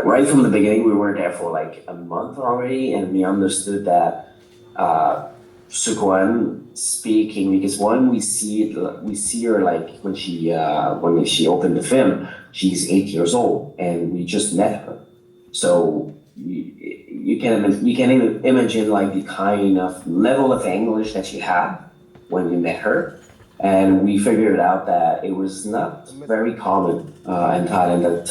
right from the beginning, we were there for like a month already, and we understood that Sukwan speaking, because when we see her like when she opened the film, she's 8 years old, and we just met her. So you can even imagine like the kind of level of English that she had when we met her. And we figured out that it was not very common in Thailand that,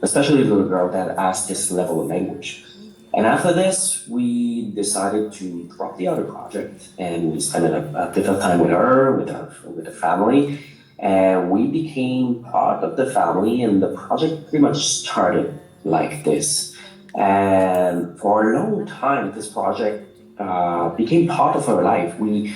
especially a little girl that asked this level of language. And after this, we decided to drop the other project and we spent a bit of time with her, with the family, and we became part of the family. And the project pretty much started like this. And for a long time, this project became part of our life. We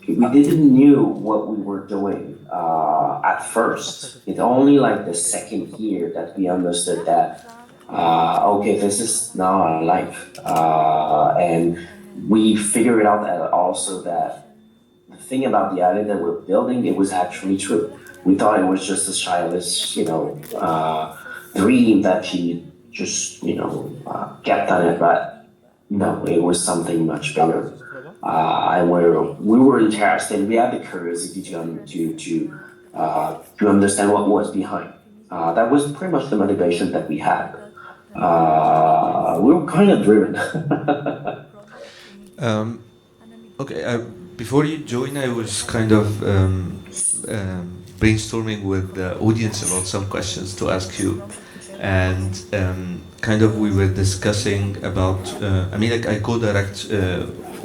didn't knew what we were doing at first. It's only like the second year that we understood that okay, this is now our life, and we figured out that also that the thing about the island that we're building, it was actually true. We thought it was just a childish, dream that she just, kept on it, but no, it was something much bigger. And we were interested. We had the curiosity to understand what was behind. That was pretty much the motivation that we had. We were kind of driven. Okay, before you join, I was kind of brainstorming with the audience about some questions to ask you, and kind of we were discussing about. I co-direct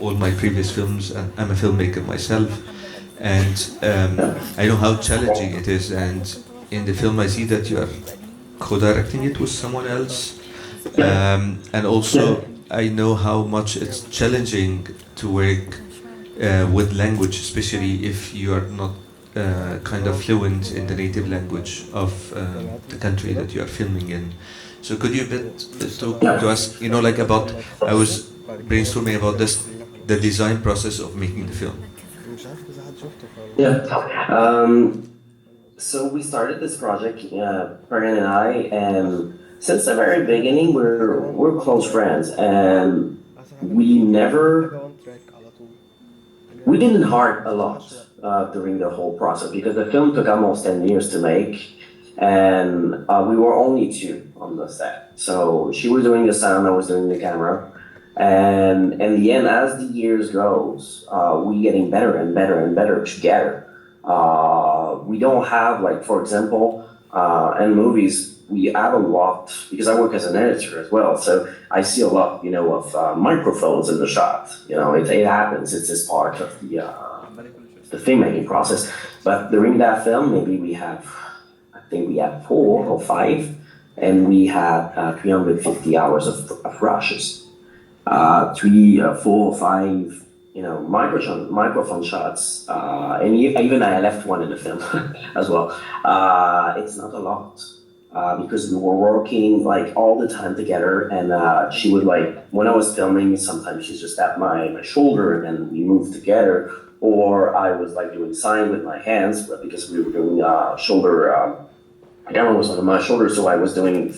all my previous films, and I'm a filmmaker myself, and I know how challenging it is. And in the film, I see that you are co-directing it with someone else, and also I know how much it's challenging to work with language, especially if you are not kind of fluent in the native language of the country that you are filming in. So could you a bit talk to us, about, I was brainstorming about this, the design process of making the film. Yeah. So we started this project, Brian and I, and since the very beginning, we're close friends, and we didn't hard a lot during the whole process, because the film took almost 10 years to make, and we were only two on the set. So she was doing the sound, I was doing the camera. And in the end, as the years goes, we getting better and better and better together. We don't have, like, for example, in movies, we have a lot, because I work as an editor as well, so I see a lot, of microphones in the shot. It happens, it's just part of the filmmaking process. But during that film, maybe I think we had 4 or 5, and we had 350 hours of rushes. 3, 4, 5, microphone shots, and even I left one in the film as well. It's not a lot, because we were working like all the time together, and she would, like, when I was filming, sometimes she just tapped my shoulder and then we moved together, or I was like doing signs with my hands, but because we were doing shoulder, the camera was on my shoulder, so I was doing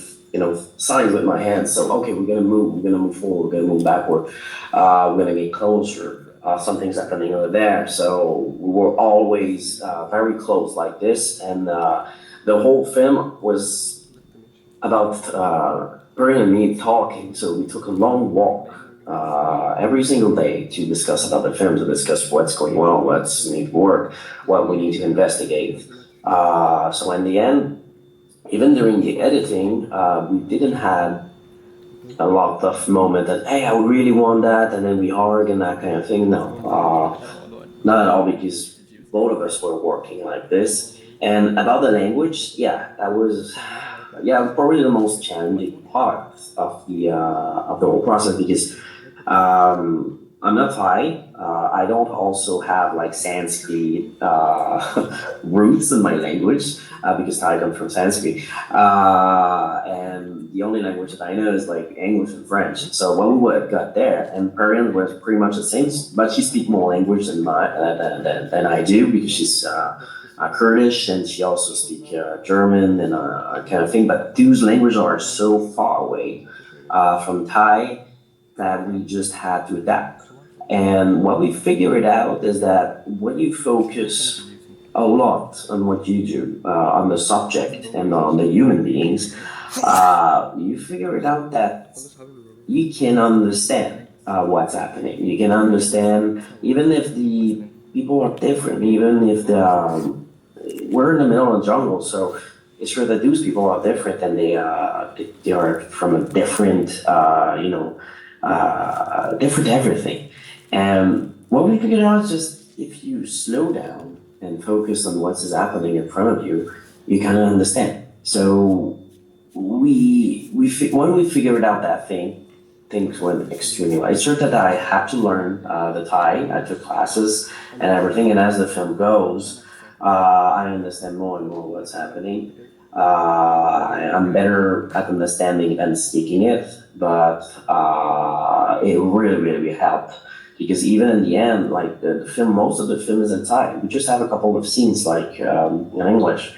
signs with my hands. So, okay, we're gonna move forward, we're gonna move backward, we're gonna get closer, something's happening over there. So we were always very close like this, and the whole film was about Brian and me talking. So we took a long walk every single day to discuss about the film, to discuss what's going on, what's need to work, what we need to investigate. So in the end, even during the editing, we didn't have a lot of moment that, hey, I really want that, and then we hug and that kind of thing. No, not at all, because both of us were working like this. And about the language, that was probably the most challenging part of the whole process, because I'm not Thai. I don't also have like Sanskrit roots in my language, because Thai comes from Sanskrit, and the only language that I know is like English and French. So when we got there, and Korean was pretty much the same, but she speaks more language than I do, because she's Kurdish, and she also speaks German and kind of thing. But those languages are so far away from Thai that we just had to adapt. And what we figured out is that when you focus a lot on what you do, on the subject and on the human beings, you figure it out that you can understand what's happening. You can understand, even if the people are different, even if we're in the middle of the jungle, so it's sure that those people are different and they are from a different, different everything. And what we figured out is just if you slow down and focus on what is happening in front of you, you kind of understand. So when we figured out that thing, things went extremely well. It's true that I had to learn the Thai. I took classes and everything, and as the film goes, I understand more and more what's happening. I'm better at understanding than speaking it, but it really, really helped. Because even in the end, like the film, most of the film is in Thai. We just have a couple of scenes like in English.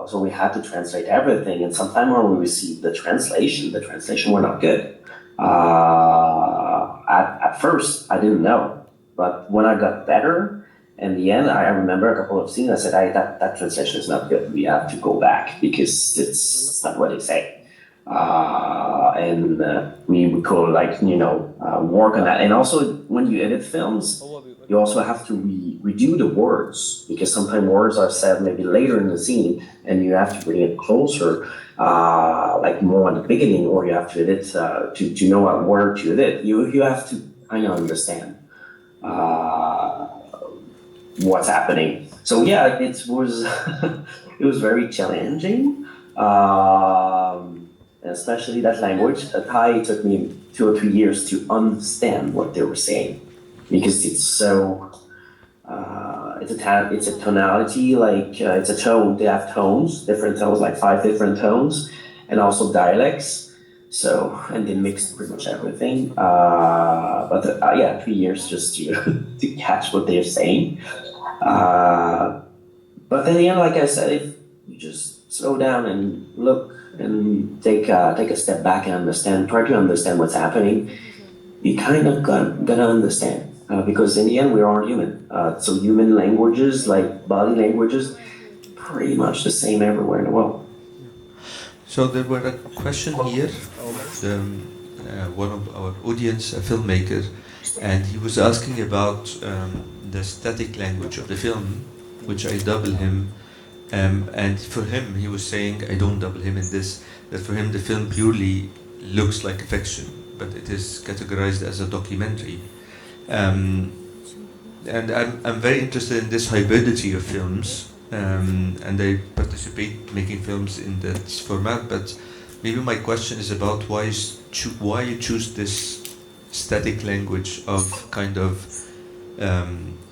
So we had to translate everything. And sometimes when we received the translation were not good. At first, I didn't know. But when I got better, in the end, I remember a couple of scenes, I said, that translation is not good. We have to go back because it's not what they say. And we would go work on that. And also when you edit films, you also have to redo the words because sometimes words are said maybe later in the scene and you have to bring it closer, like more at the beginning, or you have to edit to know what word to edit. You have to kind of understand what's happening. So yeah, it was it was very challenging. Especially that language. Thai took me 2 or 3 years to understand what they were saying because it's so it's a tonality, like it's a tone. They have tones, different tones, like 5 different tones, and also dialects. So and they mixed pretty much everything. But 3 years just to catch what they're saying. But then again, like I said, if you just slow down and look and take a step back and try to understand what's happening, you kind of gonna understand because in the end we are human. So human languages, like body languages, pretty much the same everywhere in the world. So there were a question here, one of our audience, a filmmaker, and he was asking about the static language of the film, which I double him. And for him, he was saying, I don't double him in this, that for him the film purely looks like a fiction, but it is categorized as a documentary. And I'm very interested in this hybridity of films, and I participate making films in that format, but maybe my question is about why you choose this static language of kind of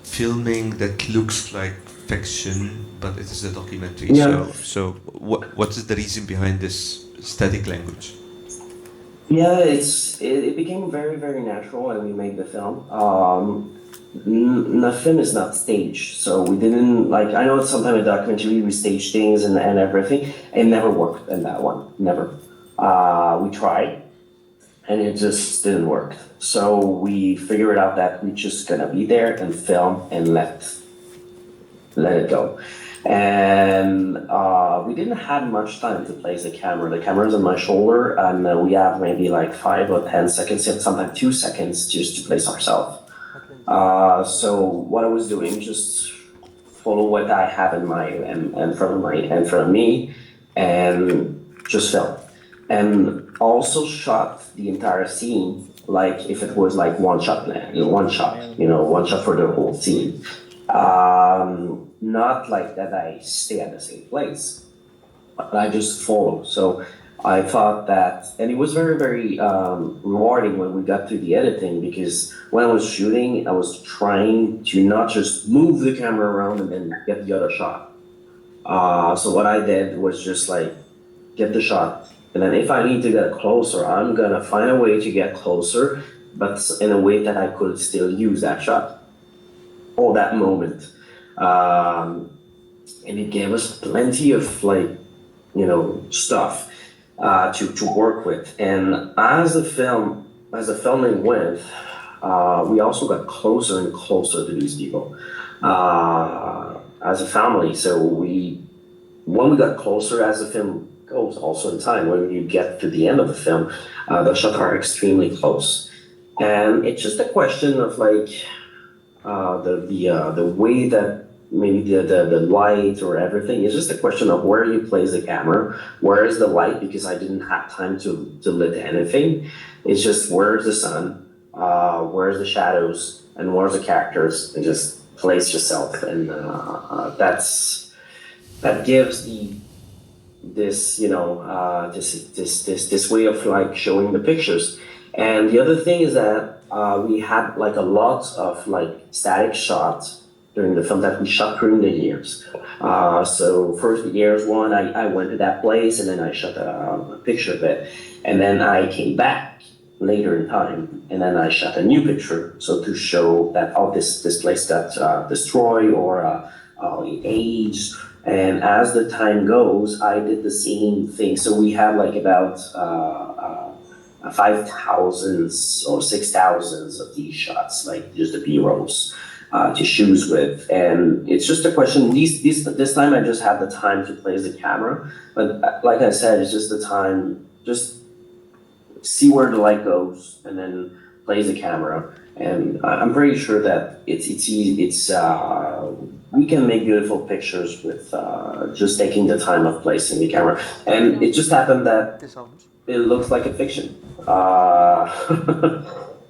filming that looks like fiction, but it is a documentary. Yeah. So what is the reason behind this static language? Yeah, it became very, very natural when we made the film. The film is not staged, so we didn't I know it's sometimes a documentary, we stage things and everything. It never worked in that one, never. We tried, and it just didn't work. So we figured out that we're just gonna be there and film and let it go. And we didn't have much time to place the camera. The camera's on my shoulder, and we have maybe like 5 or 10 seconds, sometimes 2 seconds, just to place ourselves. So what I was doing, just follow what I have in front of me, and just film. And also shot the entire scene like if it was like one shot, one shot for the whole scene. Not like that I stay at the same place, but I just follow. So I thought that, and it was very, very rewarding when we got to the editing, because when I was shooting, I was trying to not just move the camera around and then get the other shot. So what I did was just get the shot, and then if I need to get closer, I'm gonna find a way to get closer, but in a way that I could still use that shot or that moment. And it gave us plenty of like, stuff to work with. And as the filming went, we also got closer and closer to these people as a family. So when we got closer as the film goes, also in time, when you get to the end of the film, the shots are extremely close. And it's just a question of like the way that maybe the light or everything. It's just a question of where you place the camera, where is the light, because I didn't have time to lit anything. It's just where's the sun, where's the shadows, and where's the characters, and just place yourself. And that gives this way of like showing the pictures. And the other thing is that we had like a lot of like static shots during the film that we shot during the years. So first the years one, I went to that place and then I shot a picture of it. And then I came back later in time and then I shot a new picture. So to show that, this place got destroyed or aged. And as the time goes, I did the same thing. So we have like about 5,000 or 6,000 of these shots, like just the B-rolls to choose with. And it's just a question, this time I just had the time to place the camera. But like I said, it's just the time, just see where the light goes and then place the camera. And I'm pretty sure that it's we can make beautiful pictures with just taking the time of placing the camera. And it just happened that it looks like a fiction.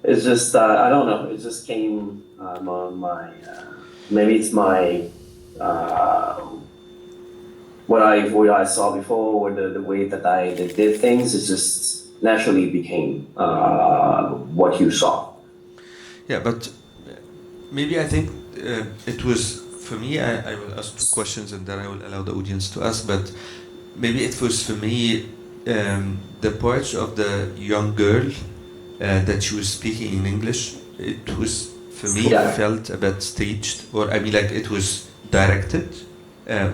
It's just, I don't know, it just came on my, maybe it's my, what I saw before, or the way that I did things, it just naturally became what you saw. Yeah, but maybe I think it was, for me, I will ask two questions and then I will allow the audience to ask, but maybe it was for me the parts of the young girl that she was speaking in English, it was, for me, felt a bit staged, or I mean like it was directed,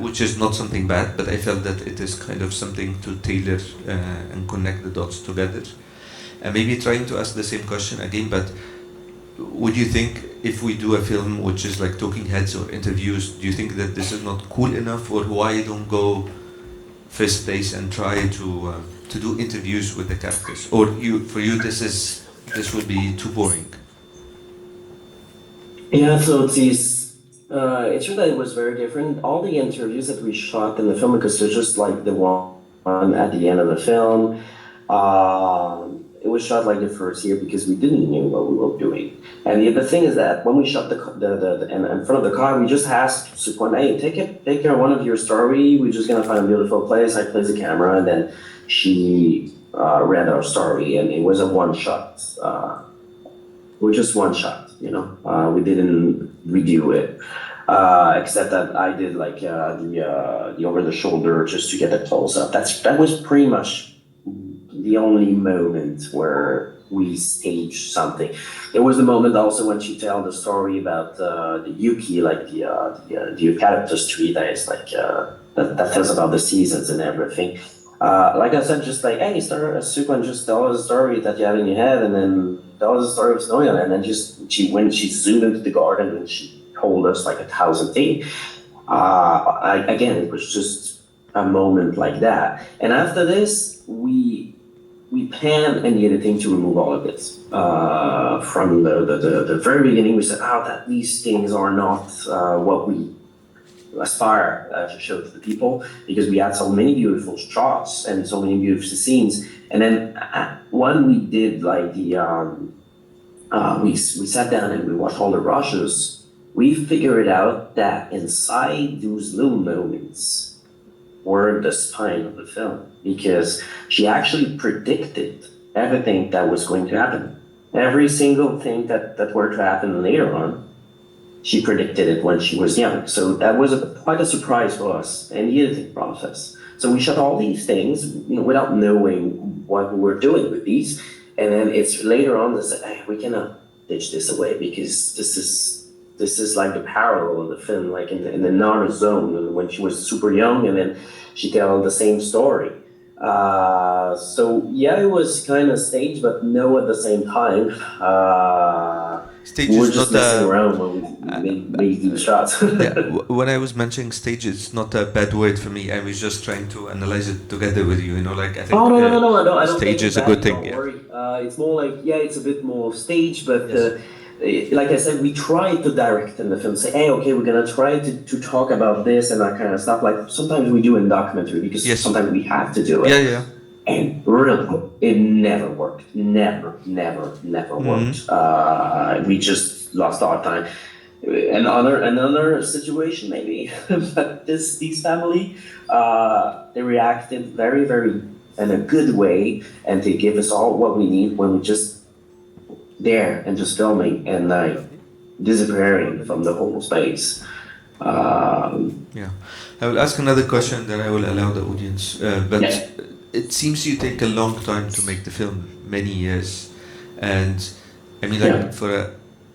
which is not something bad, but I felt that it is kind of something to tailor and connect the dots together. And maybe trying to ask the same question again, but would you think if we do a film which is like talking heads or interviews, do you think that this is not cool enough, or why don't go first place and try to do interviews with the characters? Or for you this would be too boring? Yeah, so it's true that it was very different. All the interviews that we shot in the film, because they're just like the one at the end of the film, it was shot like the first year because we didn't know what we were doing. And the other thing is that when we shot the in front of the car, we just asked Sukwan, hey, take care of one of your story. We're just gonna find a beautiful place. I placed the camera, and then she read our story, and it was a one shot. We're just one shot, we didn't redo it, except that I did like the over the shoulder just to get the close up. That was pretty much the only moment where we staged something. There was the moment also when she told the story about the Yuki, like the eucalyptus tree that is like that tells about the seasons and everything. Like I said, just like, hey, Sukwan, just tell us a story that you have in your head, and then tell us a story of what's going on. And then when she zoomed into the garden and she told us like 1,000 things. Again, it was just a moment like that. And after this, we planned in the editing to remove all of this. From the very beginning, we said, that these things are not what we aspire to show to the people, because we had so many beautiful shots and so many beautiful scenes. And then when we did like we sat down and we watched all the rushes, we figured out that inside those little moments were the spine of the film, because she actually predicted everything that was going to happen. Every single thing that were to happen later on, she predicted it when she was young. So that was quite a surprise for us in the editing process. So we shot all these things without knowing what we were doing with these. And then it's later on that said, hey, we cannot ditch this away, because this this is like the parallel of the film, like in another zone, when she was super young, and then she tell the same story. So yeah, it was kind of staged, but no at the same time. Stage We were is just not messing a. around when we made these shots. Yeah, when I was mentioning stage, it's not a bad word for me. I was just trying to analyze it together with you. You know, like I think Oh no! I don't stage think it's is a bad. good thing. Don't Yeah. worry. It's more like, yeah, it's a bit more stage, but Yes. like I said, we try to direct in the film. Say, hey, okay, we're gonna try to talk about this and that kind of stuff. Like sometimes we do in documentary because Yes. sometimes we have to do it. Yeah, yeah. And really, it never worked. Never worked. We just lost our time. Another situation maybe, but these family, they reacted very in a good way, and they give us all what we need when we just there and just filming and like disappearing from the whole space. Yeah. I will ask another question, then I will allow the audience. But Yeah. it seems you take a long time to make the film, many years. And I mean, like Yeah. for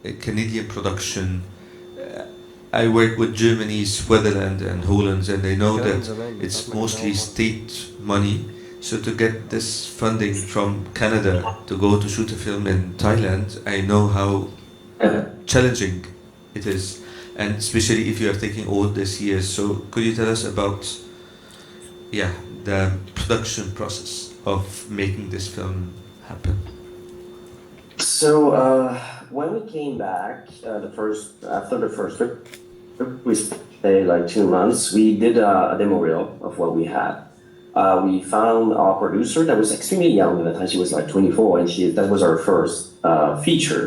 a Canadian production, I work with Germany, Switzerland, and Holland, and I know that it's mostly state money. So to get this funding from Canada to go to shoot a film in Thailand, I know how challenging it is, and especially if you are taking all these years. So could you tell us about, yeah, the production process of making this film happen? So when we came back, after the first trip, we stayed like 2 months. We did a demo reel of what we had. We found our producer that was extremely young at the time. She was like 24, and that was our first feature.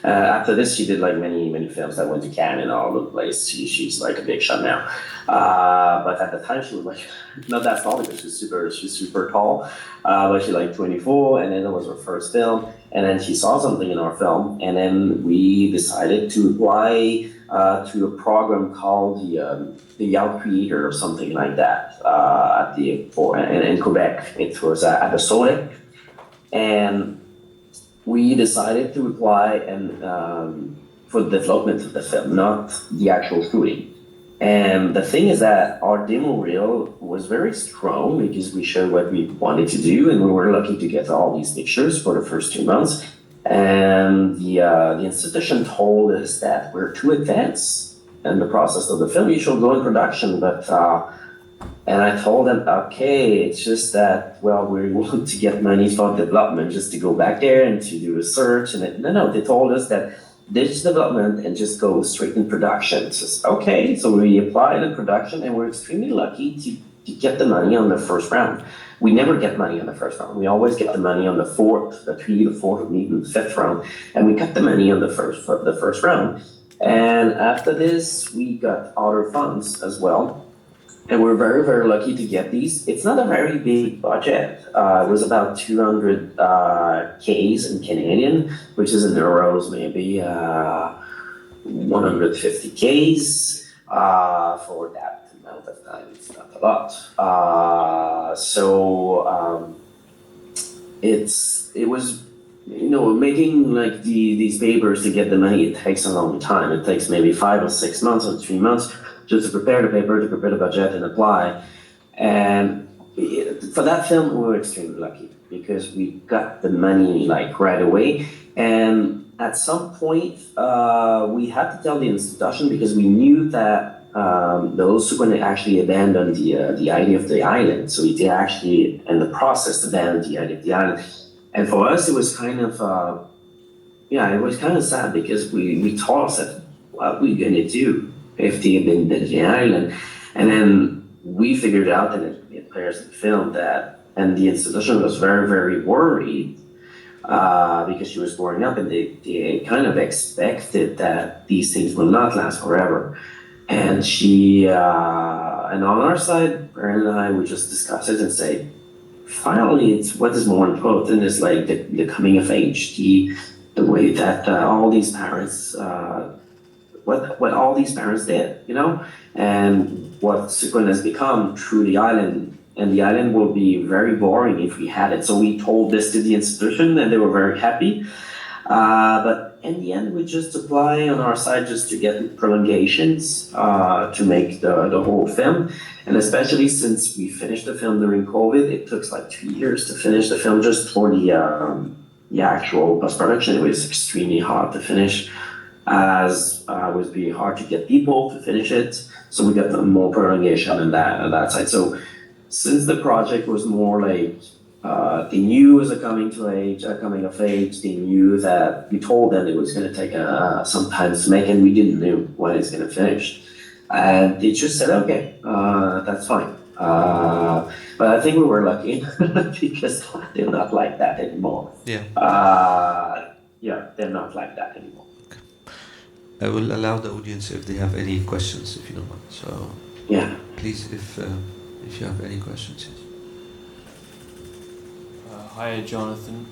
After this, she did like many films that went to Cannes and all over the place. She's like a big shot now. But at the time, she was like not that tall because she's super tall. But she's like 24, and then it was her first film. And then she saw something in our film, and then we decided to apply to a program called the Young Creator or something like that in Quebec. It was at the Soleil, and we decided to apply and for the development of the film, not the actual shooting. And the thing is that our demo reel was very strong because we showed what we wanted to do, and we were lucky to get all these pictures for the first 2 months. And the institution told us that we're too advanced in the process of the film. You should go in production, but and I told them, okay, it's just that, well, we want to get money for development just to go back there and to do research. And no, they told us that ditch development and just go straight in production. So, okay, so we applied in production, and we're extremely lucky to get the money on the first round. We never get money on the first round. We always get the money on the fourth, or even the fifth round, and we got the money on the first round. And after this, we got other funds as well. And we're very lucky to get these. It's not a very big budget. It was about 200 Ks in Canadian, which is in euros maybe 150 Ks for that amount of time. It's not a lot. It was, making like these papers to get the money. It takes a long time. It takes maybe 5 or 6 months or 3 months. Just to prepare the paper, to prepare the budget and apply. And for that film, we were extremely lucky because we got the money like right away. And at some point, we had to tell the institution because we knew that those Sukwan actually abandoned the idea of the island. So they actually, in the process, abandoned the idea of the island. And for us, it was kind of, it was kind of sad because we told ourselves, what are we going to do if they had been the island? And then we figured out, and it appears in the film, that, and the institution was very worried because she was growing up, and they kind of expected that these things will not last forever. And and on our side, Aaron and I would just discuss it and say, finally, it's what is more important is like the coming of age, the way that all these parents, what all these parents did, and what Sukwan has become through the island. And the island will be very boring if we had it. So we told this to the institution, and they were very happy. But in the end, we just apply on our side just to get prolongations to make the whole film. And especially since we finished the film during COVID, it took like 2 years to finish the film just for the actual post-production. It was extremely hard to finish, as it was really hard to get people to finish it. So we got more prolongation on that side. So since the project was more like, they knew it was a coming of age, they knew that we told them it was going to take some time to make, and we didn't know when it's going to finish. And they just said, okay, that's fine. But I think we were lucky because they're not like that anymore. Yeah. Yeah, they're not like that anymore. Okay. I will allow the audience if they have any questions, if you don't mind. So yeah, please, if you have any questions. Yes. Hi, Jonathan.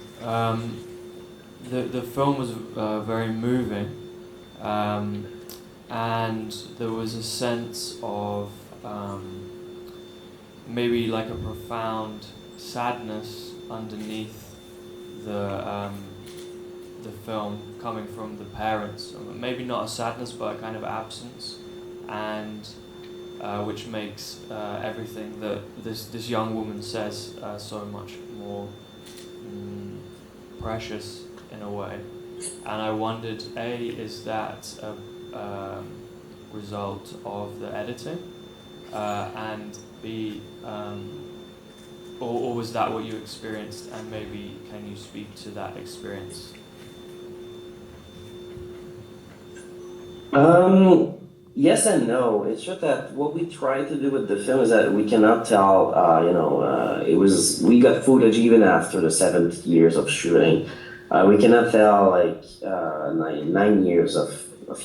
The film was very moving, and there was a sense of maybe like a profound sadness underneath the film coming from the parents. Maybe not a sadness, but a kind of absence, and which makes everything that this young woman says so much more precious in a way. And I wondered, A, is that a result of the editing, and B, or was that what you experienced, and maybe can you speak to that experience? Yes and no. It's just that what we try to do with the film is that we cannot tell, we got footage even after the 7 years of shooting. We cannot tell like 9 years of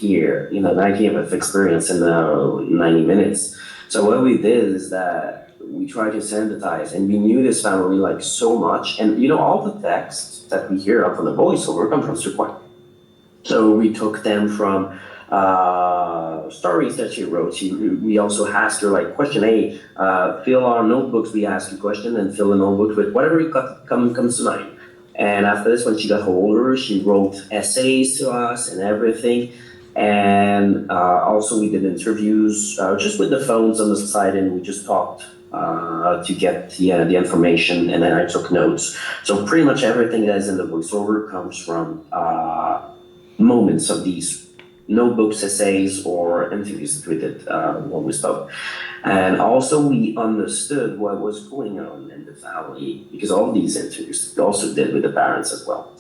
9 years of experience in 90 minutes. So what we did is that we tried to synthesize, and we knew this family like so much. And all the texts that we hear from the voiceover come from Sukwan. So we took them from stories that she wrote. We also asked her like question A, fill our notebooks, we ask you question, and fill the notebooks with whatever comes to mind. And after this, when she got older, she wrote essays to us and everything. And also we did interviews just with the phones on the side, and we just talked to get the information, and then I took notes. So pretty much everything that is in the voiceover comes from moments of these notebooks, essays, or interviews that we did when we spoke. And also we understood what was going on in the family, because all these interviews we also did with the parents as well.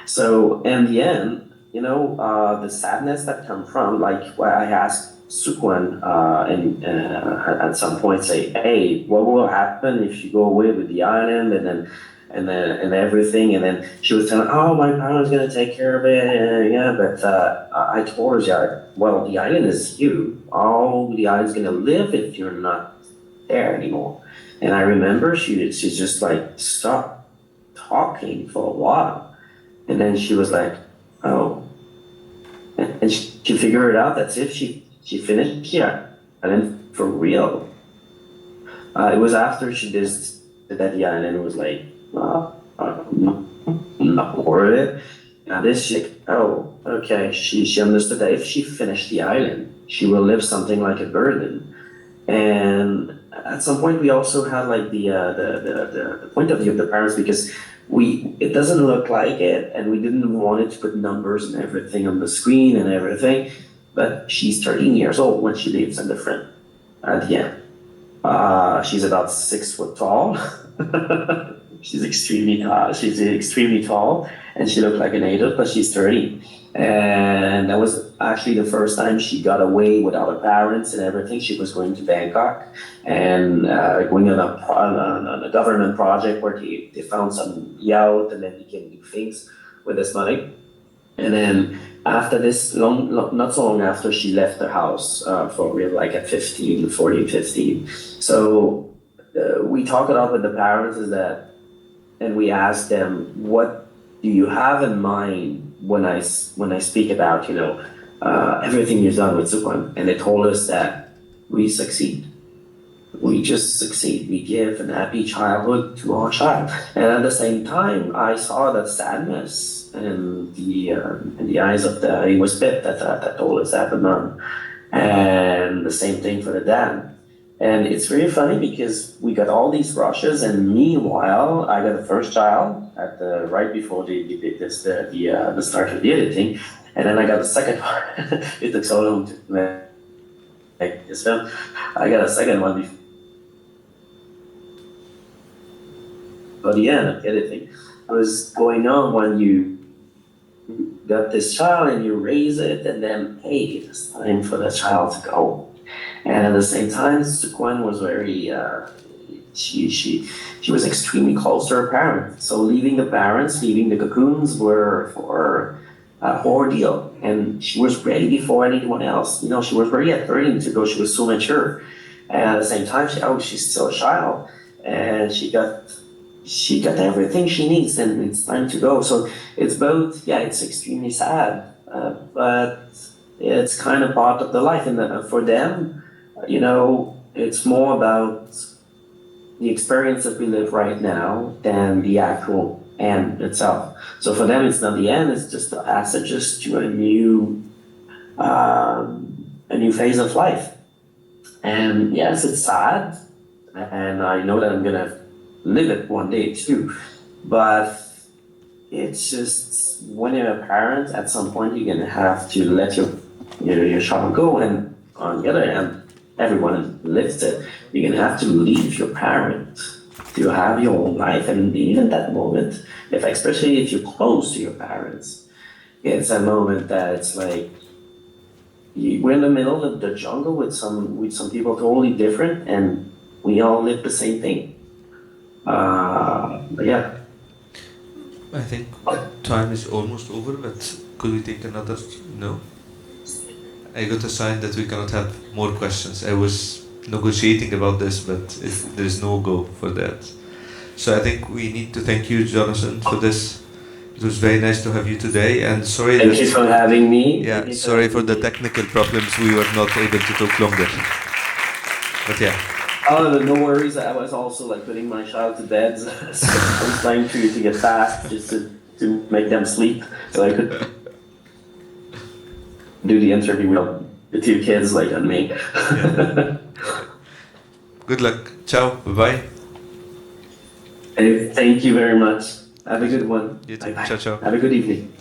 So in the end, the sadness that comes from, like, I asked Sukwan at some point, say, hey, what will happen if you go away with the island and everything? And then she was telling, oh, my parents gonna take care of it, yeah, but I told her, yeah, well, the island is you. All the island's gonna live if you're not there anymore. And I remember she just like stopped talking for a while, and then she was like, oh, and she figured it out. That's it. She finished, yeah, and then for real. It was after she did that, yeah, and then it was like, not worth it. Now this chick, oh, okay, she understood that if she finished the island, she will live something like a burden. And at some point, we also had like the point of view of the parents, because it doesn't look like it, and we didn't want it to put numbers and everything on the screen and everything. But she's 13 years old when she leaves in the frame at the end. She's about 6 foot tall. She's extremely tall, and she looked like an adult, but she's 30. And that was actually the first time she got away without her parents and everything. She was going to Bangkok and going on a government project where they found some yacht, and then they can do things with this money. And then after this, not so long after, she left the house for real, like at 14, 15. So we talk a lot with the parents and we ask them, what do you have in mind when I speak about, everything you've done with Sukwan? And they told us that we succeed. we just succeed. We give an happy childhood to our child, and at the same time, I saw that sadness in the eyes of the he was bit that always happened on, and the same thing for the dad. And it's very funny because we got all these rushes, and meanwhile, I got the first child at the right before the start of the editing, and then I got the second one. It took so long to make this film. I got a second one before the end of the editing. What was going on when you got this child and you raise it, and then hey, it's time for the child to go. And at the same time, Sukwan was very, she was extremely close to her parents. So leaving the parents, leaving the cocoons were for ordeal. And she was ready before anyone else. You know, she was ready at 13 to go. She was so mature. And at the same time, she's still a child. And she got everything she needs, and it's time to go. So it's both, yeah, it's extremely sad, but it's kind of part of the life. And for them, you know, it's more about the experience that we live right now than the actual end itself. So for them, it's not the end; it's just the passages to a new phase of life. And yes, it's sad, and I know that I'm gonna live it one day too. But it's just when you're a parent, at some point you're gonna have to let your child go, and on the other hand, everyone lives it. You're gonna have to leave your parent to have your own life, and even that moment, especially if you're close to your parents, it's a moment that it's like we're in the middle of the jungle with some people totally different, and we all live the same thing. But yeah. I think time is almost over, but could we take another? No. I got a sign that we cannot have more questions. I was negotiating about this, but there is no go for that. So I think we need to thank you, Jonathan, for this. It was very nice to have you today, and sorry. Thank you for having me. Yeah, sorry for the technical problems. We were not able to talk longer. But yeah. Oh, no worries. I was also like putting my child to bed. So I was trying to get fast just to make them sleep, so I could do the interview with the two kids like on me. Yeah. Good luck. Ciao. Bye-bye. Hey, thank you very much. Have a good one. You too. Bye-bye. Ciao, ciao. Have a good evening.